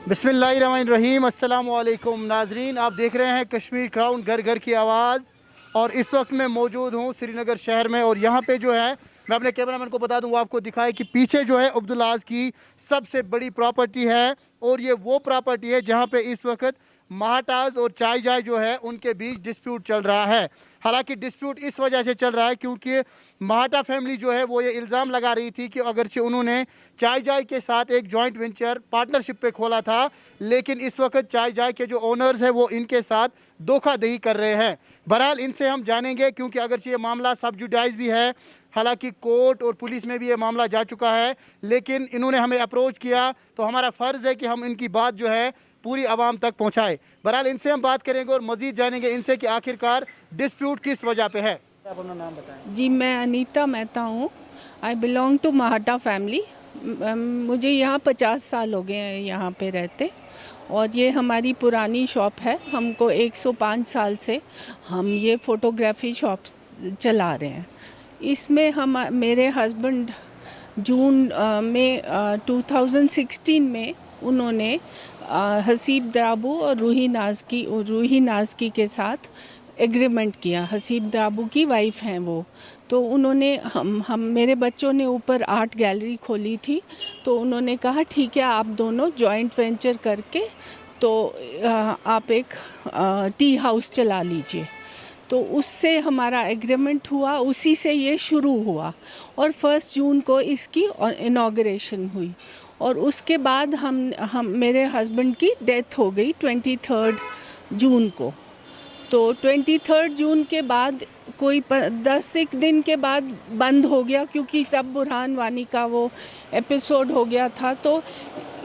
बिस्मिल्लाहिर्रहमानिर्रहीम। अस्सलामु अलैकुम नाजरीन, आप देख रहे हैं कश्मीर क्राउन घर घर की आवाज़। और इस वक्त मैं मौजूद हूँ श्रीनगर शहर में। और यहाँ पे जो है, मैं अपने कैमरामैन को बता दूँ, वो आपको दिखाए कि पीछे जो है अब्दुल्लाज की सबसे बड़ी प्रॉपर्टी है। और ये वो प्रॉपर्टी है जहाँ पे इस वक्त महाटाज और चाय जाय जो है उनके बीच डिस्प्यूट चल रहा है। हालांकि डिस्प्यूट इस वजह से चल रहा है क्योंकि महाटा फैमिली जो है वो ये इल्ज़ाम लगा रही थी कि अगरचे उन्होंने चाय जाय के साथ एक जॉइंट वेंचर पार्टनरशिप पे खोला था, लेकिन इस वक्त चाय जाय के जो ओनर्स हैं वो इनके साथ धोखाधड़ी कर रहे हैं। बहरहाल इनसे हम जानेंगे, क्योंकि अगरचे ये मामला सब जुडाइज भी है, हालांकि कोर्ट और पुलिस में भी ये मामला जा चुका है, लेकिन इन्होंने हमें अप्रोच किया तो हमारा फ़र्ज़ है कि हम इनकी बात जो है पूरी आवाम तक पहुँचाए। बहरहाल इनसे हम बात करेंगे और मज़ीद जानेंगे इनसे कि आखिरकार डिस्प्यूट किस वजह पे है। आप अपना नाम बताएं। जी, मैं अनीता मेहता हूँ। I belong to Mehta family. मुझे यहाँ 50 साल हो गए हैं यहाँ पे रहते, और ये हमारी पुरानी शॉप है। हमको 105 साल से हम ये फ़ोटोग्राफी शॉप चला रहे हैं। इसमें हम मेरे हस्बैंड जून में 2016 में उन्होंने हसीब द्राबू और रूही नाज़की के साथ एग्रीमेंट किया। हसीब द्राबू की वाइफ हैं वो। तो उन्होंने हम मेरे बच्चों ने ऊपर आर्ट गैलरी खोली थी, तो उन्होंने कहा ठीक है, आप दोनों जॉइंट वेंचर करके तो आप एक टी हाउस चला लीजिए। तो उससे हमारा एग्रीमेंट हुआ, उसी से ये शुरू हुआ। और 1 जून को इसकी इनॉग्रेशन हुई। और उसके बाद हम मेरे हस्बैंड की डेथ हो गई 23 जून को। तो 23 जून के बाद कोई 10 एक दिन के बाद बंद हो गया, क्योंकि तब बुरहान वानी का वो एपिसोड हो गया था, तो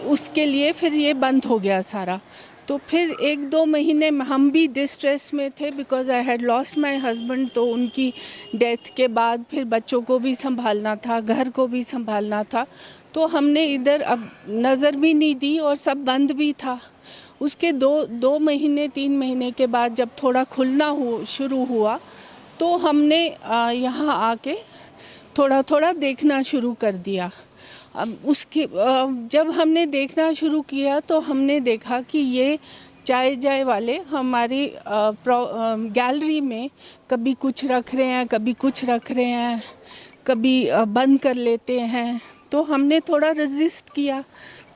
उसके लिए फिर ये बंद हो गया सारा। तो फिर 1-2 महीने हम भी डिस्ट्रेस में थे, because I had lost my husband. तो उनकी डेथ के बाद फिर बच्चों को भी संभालना था, घर को भी संभालना था, तो हमने इधर अब नज़र भी नहीं दी और सब बंद भी था। उसके 2 महीने 3 महीने के बाद जब थोड़ा खुलना शुरू हुआ, तो हमने यहाँ आके थोड़ा थोड़ा देखना शुरू कर दिया। अब जब हमने देखना शुरू किया तो हमने देखा कि ये चाय जाय वाले हमारी गैलरी में कभी कुछ रख रहे हैं, कभी कुछ रख रहे हैं, कभी बंद कर लेते हैं। तो हमने थोड़ा रेजिस्ट किया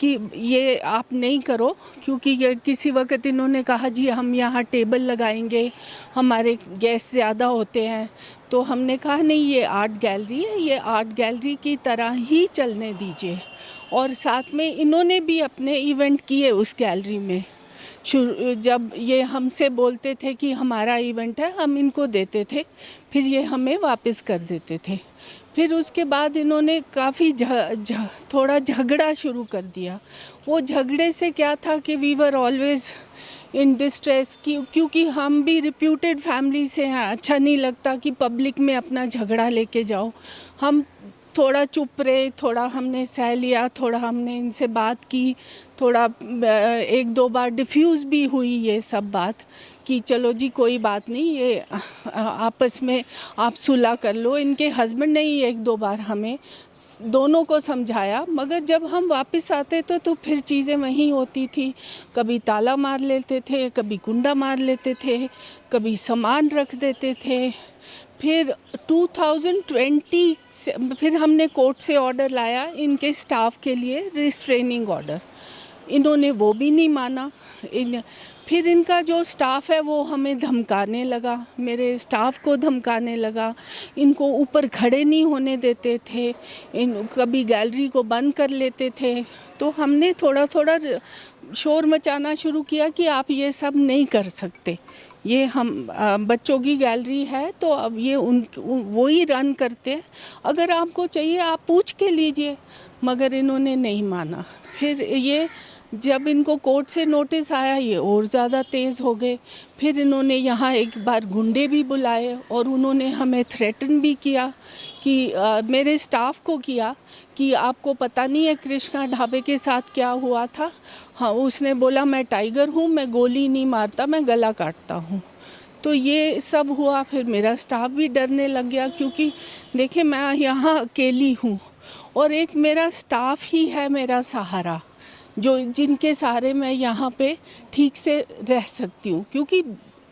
कि ये आप नहीं करो, क्योंकि ये किसी वक्त इन्होंने कहा जी हम यहाँ टेबल लगाएंगे, हमारे गेस्ट ज़्यादा होते हैं। तो हमने कहा नहीं, ये आर्ट गैलरी है, ये आर्ट गैलरी की तरह ही चलने दीजिए। और साथ में इन्होंने भी अपने इवेंट किए उस गैलरी में। जब ये हमसे बोलते थे कि हमारा इवेंट है, हम इनको देते थे, फिर ये हमें वापस कर देते थे। फिर उसके बाद इन्होंने काफ़ी थोड़ा झगड़ा शुरू कर दिया। वो झगड़े से क्या था कि we were always in distress, क्योंकि हम भी रिप्यूटेड फैमिली से हैं। अच्छा नहीं लगता कि पब्लिक में अपना झगड़ा लेके जाओ। हम थोड़ा चुप रहे, थोड़ा हमने सह लिया, थोड़ा हमने इनसे बात की, थोड़ा 1-2 बार डिफ्यूज़ भी हुई ये सब बात कि चलो जी कोई बात नहीं, ये आपस में आप सुलह कर लो। इनके हस्बैंड ने ही 1-2 बार हमें दोनों को समझाया, मगर जब हम वापस आते तो फिर चीज़ें वहीं होती थी। कभी ताला मार लेते थे, कभी कुंडा मार लेते थे, कभी सामान रख देते थे। फिर 2020 से फिर हमने कोर्ट से ऑर्डर लाया इनके स्टाफ के लिए, रिस्ट्रेनिंग ऑर्डर। इन्होंने वो भी नहीं माना। फिर इनका जो स्टाफ है वो हमें धमकाने लगा, मेरे स्टाफ को धमकाने लगा। इनको ऊपर खड़े नहीं होने देते थे, कभी गैलरी को बंद कर लेते थे। तो हमने थोड़ा थोड़ा शोर मचाना शुरू किया कि आप ये सब नहीं कर सकते, ये हम बच्चों की गैलरी है, तो अब ये वो ही रन करते हैं, अगर आपको चाहिए आप पूछ के लीजिए। मगर इन्होंने नहीं माना। फिर ये जब इनको कोर्ट से नोटिस आया, ये और ज़्यादा तेज़ हो गए। फिर इन्होंने यहाँ एक बार गुंडे भी बुलाए और उन्होंने हमें थ्रेटन भी किया कि मेरे स्टाफ को किया कि आपको पता नहीं है कृष्णा ढाबे के साथ क्या हुआ था। हाँ, उसने बोला मैं टाइगर हूँ, मैं गोली नहीं मारता, मैं गला काटता हूँ। तो ये सब हुआ। फिर मेरा स्टाफ भी डरने लग गया, क्योंकि देखिए मैं यहाँ अकेली हूँ और एक मेरा स्टाफ ही है मेरा सहारा। जो जिनके सहारे मैं यहाँ पे ठीक से रह सकती हूँ, क्योंकि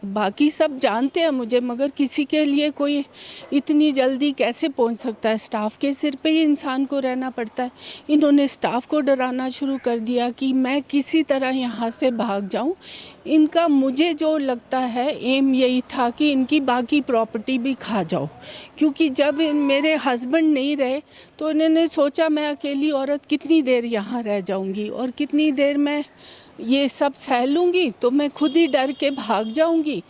बाकी सब जानते हैं मुझे, मगर किसी के लिए कोई इतनी जल्दी कैसे पहुंच सकता है। स्टाफ के सिर पे ही इंसान को रहना पड़ता है। इन्होंने स्टाफ को डराना शुरू कर दिया कि मैं किसी तरह यहाँ से भाग जाऊँ। इनका मुझे जो लगता है एम यही था कि इनकी बाकी प्रॉपर्टी भी खा जाओ, क्योंकि जब मेरे हस्बैंड नहीं रहे तो इन्होंने सोचा मैं अकेली औरत कितनी देर यहाँ रह जाऊँगी और कितनी देर मैं ये सब सह लूँगी, तो मैं खुद ही डर के भाग जाऊँगी।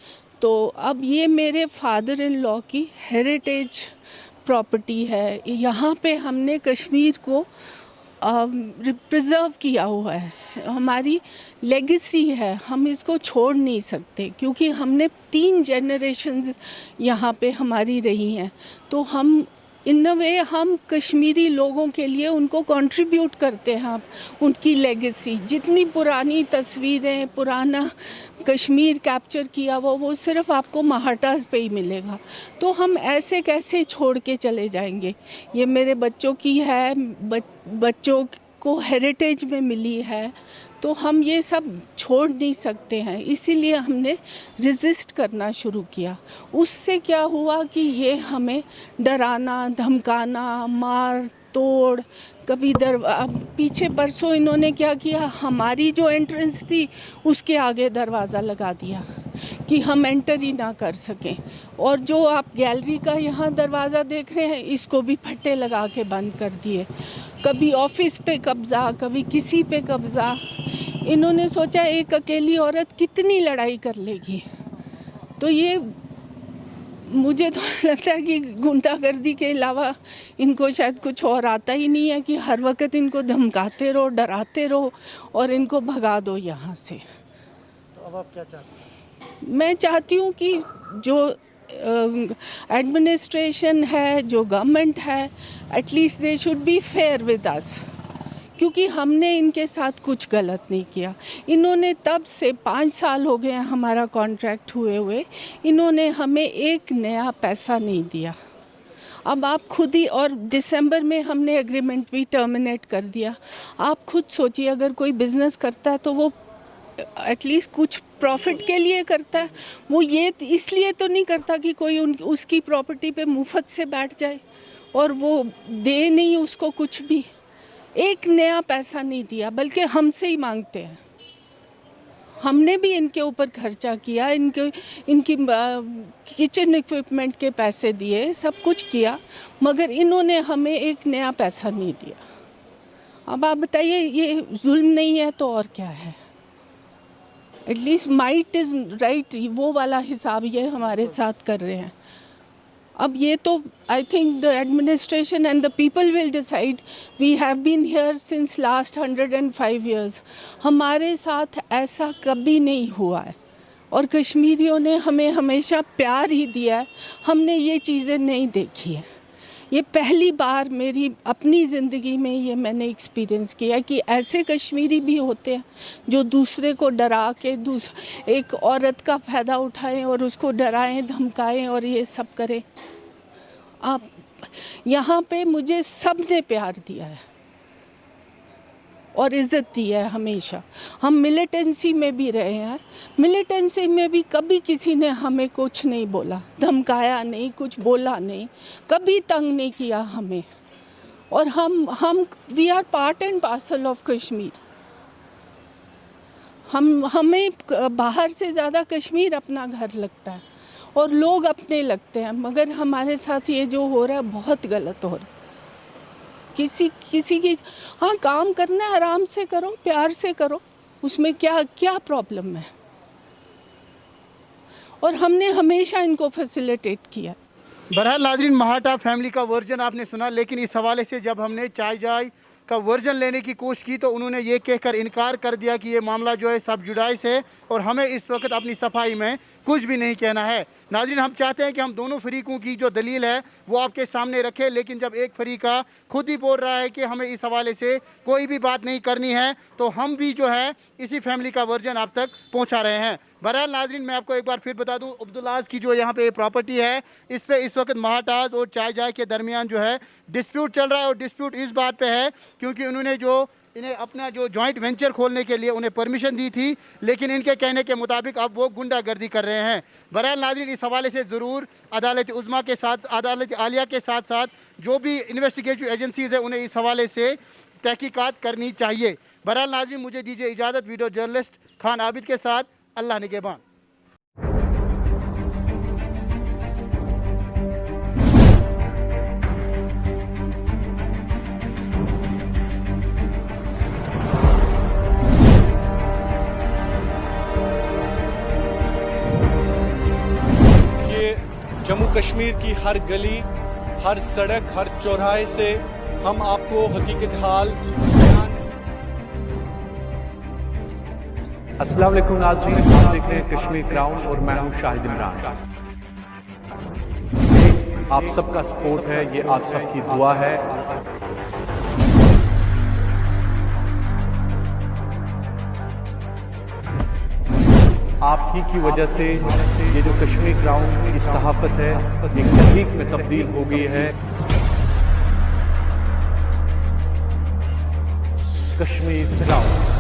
तो अब ये मेरे फादर इन लॉ की हेरिटेज प्रॉपर्टी है। यहाँ पे हमने कश्मीर को प्रिजर्व किया हुआ है, हमारी लेगेसी है, हम इसको छोड़ नहीं सकते, क्योंकि हमने 3 जनरेशन्स यहाँ पे हमारी रही हैं। तो हम इन अ वे हम कश्मीरी लोगों के लिए उनको कंट्रीब्यूट करते हैं। उनकी लेगेसी, जितनी पुरानी तस्वीरें, पुराना कश्मीर कैप्चर किया वो सिर्फ आपको महाटास पे ही मिलेगा। तो हम ऐसे कैसे छोड़ के चले जाएंगे? ये मेरे बच्चों की है, बच्चों को हेरिटेज में मिली है, तो हम ये सब छोड़ नहीं सकते हैं। इसीलिए हमने रेजिस्ट करना शुरू किया। उससे क्या हुआ कि ये हमें डराना, धमकाना, मार तोड़, कभी पीछे परसों इन्होंने क्या किया, हमारी जो एंट्रेंस थी उसके आगे दरवाज़ा लगा दिया कि हम एंटर ही ना कर सकें। और जो आप गैलरी का यहाँ दरवाज़ा देख रहे हैं, इसको भी फट्टे लगा के बंद कर दिए। कभी ऑफिस पे कब्ज़ा, कभी किसी पे कब्ज़ा। इन्होंने सोचा एक अकेली औरत कितनी लड़ाई कर लेगी। तो ये मुझे तो लगता है कि गुंडागर्दी के अलावा इनको शायद कुछ और आता ही नहीं है, कि हर वक्त इनको धमकाते रहो, डराते रहो और इनको भगा दो यहाँ से। तो अब आप क्या चाहते हैं? मैं चाहती हूँ कि जो एडमिनिस्ट्रेशन है, जो गवर्नमेंट है, at least they should be fair with us, क्योंकि हमने इनके साथ कुछ गलत नहीं किया। इन्होंने तब से 5 साल हो गए हैं हमारा कॉन्ट्रैक्ट हुए, इन्होंने हमें एक नया पैसा नहीं दिया। अब आप खुद ही, और दिसंबर में हमने एग्रीमेंट भी टर्मिनेट कर दिया। आप खुद सोचिए, अगर कोई बिज़नेस करता है तो वो एटलीस्ट कुछ प्रॉफिट के लिए करता है। वो ये इसलिए तो नहीं करता कि कोई उसकी प्रॉपर्टी पे मुफ्त से बैठ जाए और वो दे नहीं उसको कुछ भी। एक नया पैसा नहीं दिया, बल्कि हमसे ही मांगते हैं। हमने भी इनके ऊपर खर्चा किया, इनकी किचन इक्विपमेंट के पैसे दिए, सब कुछ किया, मगर इन्होंने हमें एक नया पैसा नहीं दिया। अब आप बताइए, ये जुल्म नहीं है तो और क्या है? एटलीस्ट माइट इज़ राइट, वो वाला हिसाब ये हमारे साथ कर रहे हैं। अब ये तो I think the administration and the people will decide. We have been here since last 105 years। हमारे साथ ऐसा कभी नहीं हुआ है और कश्मीरियों ने हमें हमेशा प्यार ही दिया है। हमने ये चीज़ें नहीं देखी है। ये पहली बार मेरी अपनी ज़िंदगी में ये मैंने एक्सपीरियंस किया कि ऐसे कश्मीरी भी होते हैं जो दूसरे को डरा के एक औरत का फ़ायदा उठाएं और उसको डराएं, धमकाएं और ये सब करें। आप यहाँ पे मुझे सब ने प्यार दिया है और इज़्ज़त दी है हमेशा। हम मिलिटेंसी में भी रहे हैं, मिलिटेंसी में भी कभी किसी ने हमें कुछ नहीं बोला, धमकाया नहीं, कुछ बोला नहीं, कभी तंग नहीं किया हमें। और हम we are part and parcel of Kashmir. हमें बाहर से ज़्यादा कश्मीर अपना घर लगता है और लोग अपने लगते हैं, मगर हमारे साथ ये जो हो रहा है बहुत गलत हो रहा है। किसी की, हाँ, काम करना है, आराम से करो, प्यार से करो, उसमें क्या प्रॉब्लम है? और हमने हमेशा इनको फैसिलिटेट किया। बहरहाल नाज़रीन, महाटा फैमिली का वर्जन आपने सुना, लेकिन इस हवाले से जब हमने चाय जाय का वर्जन लेने की कोशिश की तो उन्होंने ये कहकर इनकार कर दिया कि ये मामला जो है सब जुडाइस है और हमें इस वक्त अपनी सफाई में कुछ भी नहीं कहना है। नाज़रीन, हम चाहते हैं कि हम दोनों फरीकों की जो दलील है वो आपके सामने रखें, लेकिन जब एक फरीका खुद ही बोल रहा है कि हमें इस हवाले से कोई भी बात नहीं करनी है, तो हम भी जो है इसी फैमिली का वर्जन आप तक पहुँचा रहे हैं। बहरहाल नाज़रीन, मैं आपको एक बार फिर बता दूं, अब्दुल्लाज की जो यहाँ पे प्रॉपर्टी है, इस पे इस वक्त महाटाज और चाय जाय के दरमियान जो है डिस्प्यूट चल रहा है। और डिस्प्यूट इस बात पे है क्योंकि उन्होंने जो इन्हें अपना जो जॉइंट वेंचर खोलने के लिए उन्हें परमिशन दी थी, लेकिन इनके कहने के मुताबिक अब वो गुंडागर्दी कर रहे हैं। बहरहाल नाज़रीन, इस हवाले से ज़रूर अदालत उज़्मा के साथ, अदालत आलिया के साथ साथ जो भी इन्वेस्टिगेटिव एजेंसीज़ हैं उन्हें इस हवाले से तहकीकात करनी चाहिए। बहरहाल नाज़रीन, मुझे दीजिए इजाज़त। वीडियो जर्नलिस्ट खान आबिद के साथ, अल्लाह निगहबान। जम्मू कश्मीर की हर गली, हर सड़क, हर चौराहे से हम आपको हकीकत हाल बयान। अस्सलाम वालेकुम नाज़रीन, आप देख रहे हैं कश्मीर क्राउन और मैं हूं शाहिद इमरान। आप सबका सपोर्ट है, ये आप सबकी दुआ है। आप ही की वजह से ये जो कश्मीर क्राउन की सहाफत है एक तहरीक में तब्दील हो गई है। कश्मीर क्राउन।